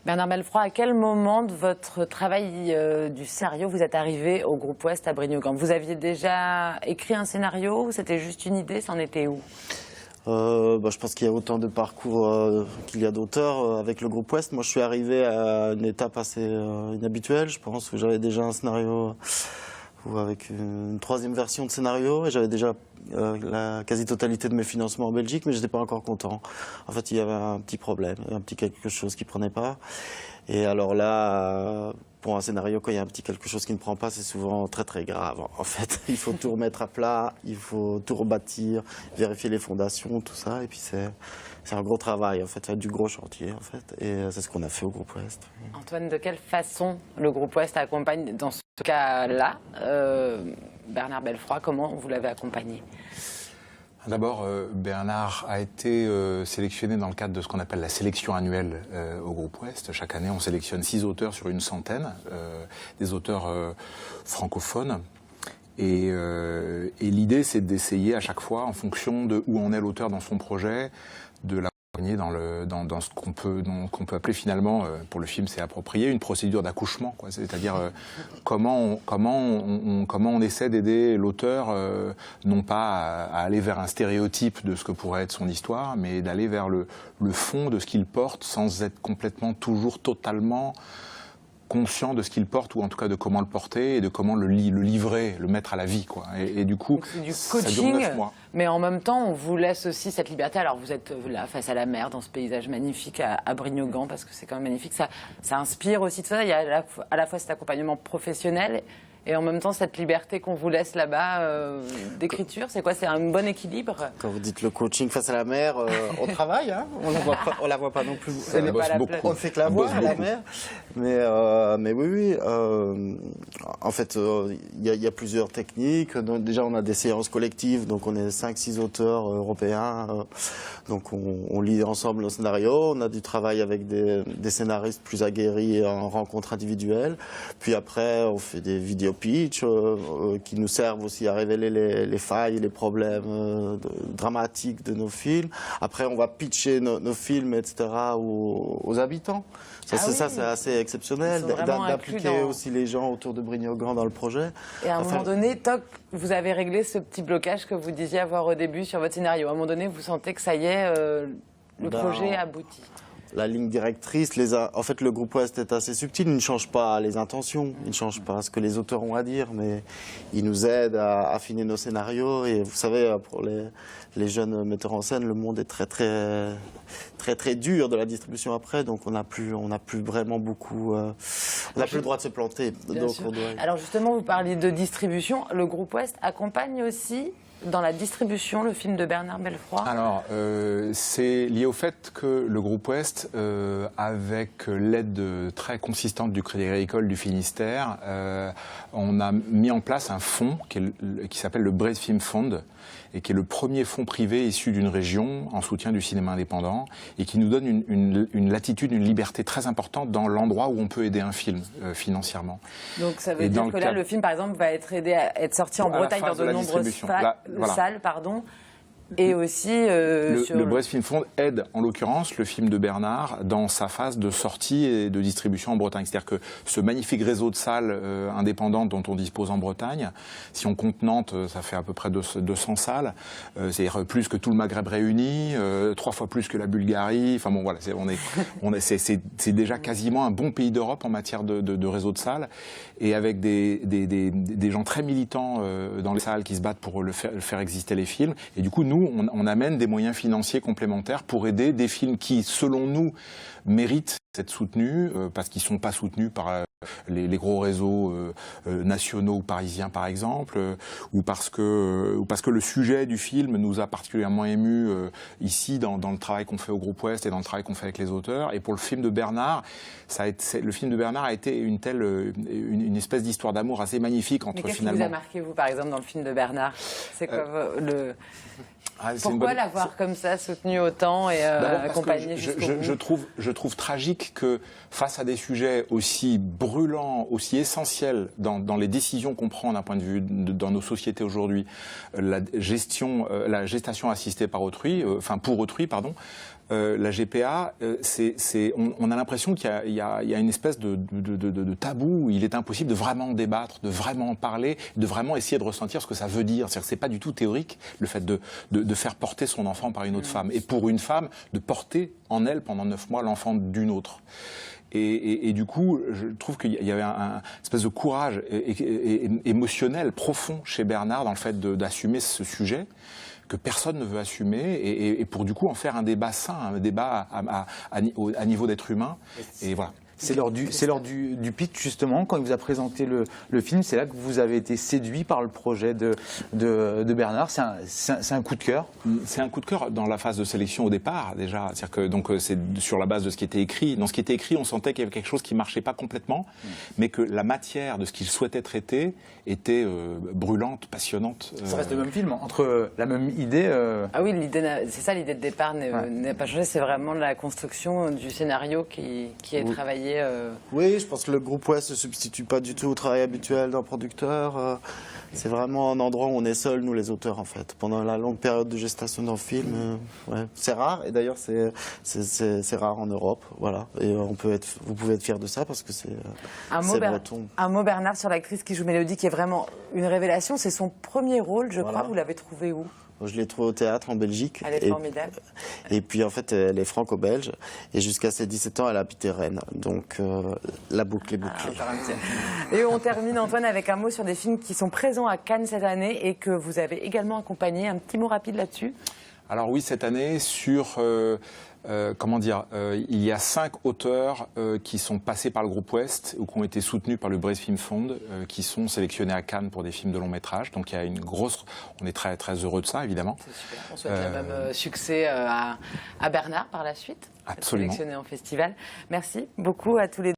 Bernard Belfroid, à quel moment de votre travail du scénario vous êtes arrivé au Groupe Ouest à Brignogan? Vous aviez déjà écrit un scénario ou c'était juste une idée? C'en était où? Je pense qu'il y a autant de parcours qu'il y a d'auteurs avec le Groupe Ouest. Moi, je suis arrivé à une étape assez inhabituelle. Je pense que j'avais déjà un scénario avec une troisième version de scénario et j'avais déjà la quasi-totalité de mes financements en Belgique, mais je n'étais pas encore content. En fait, il y avait un petit problème, un petit quelque chose qui ne prenait pas. Et alors là, pour un scénario, quand il y a un petit quelque chose qui ne prend pas, c'est souvent très très grave. En fait, il faut tout remettre à plat, il faut tout rebâtir, vérifier les fondations, tout ça. Et puis c'est un gros travail, en fait, du gros chantier, en fait. Et c'est ce qu'on a fait au Groupe Ouest. Antoine, de quelle façon le Groupe Ouest accompagne, dans ce cas-là, Bernard Belfroid, comment vous l'avez accompagné? D'abord, Bernard a été sélectionné dans le cadre de ce qu'on appelle la sélection annuelle au Groupe Ouest. Chaque année, on sélectionne 6 auteurs sur une centaine, des auteurs francophones. Et l'idée, c'est d'essayer à chaque fois, en fonction de où en est l'auteur dans son projet, de l'accompagner dans ce qu'on peut appeler finalement, pour le film c'est approprié, une procédure d'accouchement. C'est-à-dire comment on essaie d'aider l'auteur, non pas à aller vers un stéréotype de ce que pourrait être son histoire, mais d'aller vers le fond de ce qu'il porte sans être complètement toujours totalement conscient de ce qu'il porte, ou en tout cas de comment le porter et de comment le livrer, le mettre à la vie, quoi. Et du coup, du ça dure coaching, 9 mois. Mais en même temps, on vous laisse aussi cette liberté. Alors vous êtes là, face à la mer, dans ce paysage magnifique à Brignogan, parce que c'est quand même magnifique. Ça inspire aussi de ça. Il y a à la fois cet accompagnement professionnel et en même temps cette liberté qu'on vous laisse là-bas d'écriture. C'est quoi? C'est un bon équilibre? Quand vous dites le coaching face à la mer, on travaille, hein, on la voit pas non plus. On ne fait que la voir, la mer. Mais oui. En fait, il y a plusieurs techniques. Donc, déjà, on a des séances collectives. Donc, on est 5-6 auteurs européens. Donc, on lit ensemble nos scénarios. On a du travail avec des scénaristes plus aguerris en rencontre individuelle. Puis après, on fait des vidéos pitch qui nous servent aussi à révéler les failles, les problèmes dramatiques de nos films. Après, on va pitcher nos films, etc. aux habitants. Ça, c'est assez exceptionnel d'impliquer aussi les gens autour de Brignogan dans le projet. Et à un moment donné, toc, vous avez réglé ce petit blocage que vous disiez avoir au début sur votre scénario. À un moment donné, vous sentez que ça y est, le projet aboutit. La ligne directrice, en fait, le Groupe Ouest est assez subtil. Il ne change pas les intentions, il ne change pas ce que les auteurs ont à dire, mais il nous aide à affiner nos scénarios. Et vous savez, pour les jeunes metteurs en scène, le monde est très dur de la distribution après, donc on n'a plus vraiment beaucoup, on n'a plus le droit de se planter. Donc Alors justement, vous parliez de distribution. Le Groupe Ouest accompagne aussi dans la distribution le film de Bernard Belfroid? Alors, c'est lié au fait que le Groupe Ouest, avec l'aide très consistante du Crédit Agricole du Finistère, on a mis en place un fonds qui s'appelle le Brest Film Fund, et qui est le premier fonds privé issu d'une région en soutien du cinéma indépendant, et qui nous donne une latitude, une liberté très importante dans l'endroit où on peut aider un film financièrement. Donc ça veut dire que là, le film, par exemple, va être aidé à être sorti en Bretagne dans de nombreuses salles, pardon. Et aussi le Brest Film Fund aide en l'occurrence le film de Bernard dans sa phase de sortie et de distribution en Bretagne. C'est-à-dire que ce magnifique réseau de salles indépendantes dont on dispose en Bretagne, si on compte Nantes, ça fait à peu près 200 salles, c'est-à-dire plus que tout le Maghreb réuni, 3 fois plus que la Bulgarie. Enfin bon, voilà, c'est déjà quasiment un bon pays d'Europe en matière de réseau de salles, et avec des gens très militants dans les salles qui se battent pour faire exister les films. Et du coup, nous, on amène des moyens financiers complémentaires pour aider des films qui, selon nous, méritent d'être soutenus, parce qu'ils ne sont pas soutenus par les gros réseaux nationaux ou parisiens, par exemple, ou parce que le sujet du film nous a particulièrement émus ici, dans le travail qu'on fait au Groupe Ouest et dans le travail qu'on fait avec les auteurs. Et pour le film de Bernard, le film de Bernard a été une espèce d'histoire d'amour assez magnifique entre, finalement... Mais qu'est-ce qui vous a marqué, vous, par exemple, dans le film de Bernard? C'est quoi pourquoi l'avoir comme ça soutenu autant et accompagné jusqu'au bout? Je trouve tragique que, face à des sujets aussi brûlants, aussi essentiels dans les décisions qu'on prend d'un point de vue dans nos sociétés aujourd'hui, la gestation assistée par autrui, pour autrui, pardon, la GPA, on a l'impression qu'il y a une espèce de tabou où il est impossible de vraiment débattre, de vraiment en parler, de vraiment essayer de ressentir ce que ça veut dire. C'est-à-dire que c'est pas du tout théorique, le fait de faire porter son enfant par une autre femme. Et pour une femme, de porter en elle pendant 9 mois l'enfant d'une autre. Et du coup, je trouve qu'il y avait un espèce de courage émotionnel profond chez Bernard dans le fait d'assumer ce sujet que personne ne veut assumer et pour du coup en faire un débat sain, un débat à niveau d'être humain. Et voilà. C'est lors du pitch, justement, quand il vous a présenté le film, c'est là que vous avez été séduit par le projet de Bernard. C'est un coup de cœur. C'est un coup de cœur dans la phase de sélection au départ, déjà. C'est-à-dire que donc, c'est sur la base de ce qui était écrit. Dans ce qui était écrit, on sentait qu'il y avait quelque chose qui ne marchait pas complètement, mais que la matière de ce qu'il souhaitait traiter était brûlante, passionnante. Ça reste le même film, entre la même idée. Ah oui, c'est ça, l'idée de départ n'a pas changé. C'est vraiment la construction du scénario qui est travaillé. Oui, je pense que le groupe Ouest ne se substitue pas du tout au travail habituel d'un producteur. C'est vraiment un endroit où on est seuls, nous les auteurs, en fait. Pendant la longue période de gestation d'un film, c'est rare. Et d'ailleurs, c'est rare en Europe. Voilà. Et vous pouvez être fiers de ça parce que c'est breton. Un mot, Bernard, sur l'actrice qui joue Mélodie, qui est vraiment une révélation. C'est son premier rôle, je crois. Vous l'avez trouvé où ? Je l'ai trouvée au théâtre en Belgique. Elle est formidable. Et puis en fait, elle est franco-belge. Et jusqu'à ses 17 ans, elle a habité Rennes. Donc la boucle est bouclée. Et on termine, Antoine, avec un mot sur des films qui sont présents à Cannes cette année et que vous avez également accompagné. Un petit mot rapide là-dessus. Alors oui, cette année, il y a 5 auteurs qui sont passés par le groupe Ouest ou qui ont été soutenus par le Brest Film Fund, qui sont sélectionnés à Cannes pour des films de long métrage. Donc il y a on est très très heureux de ça, évidemment. C'est super. On souhaite le même succès à Bernard par la suite. Absolument. Sélectionné en festival. Merci beaucoup à tous les deux.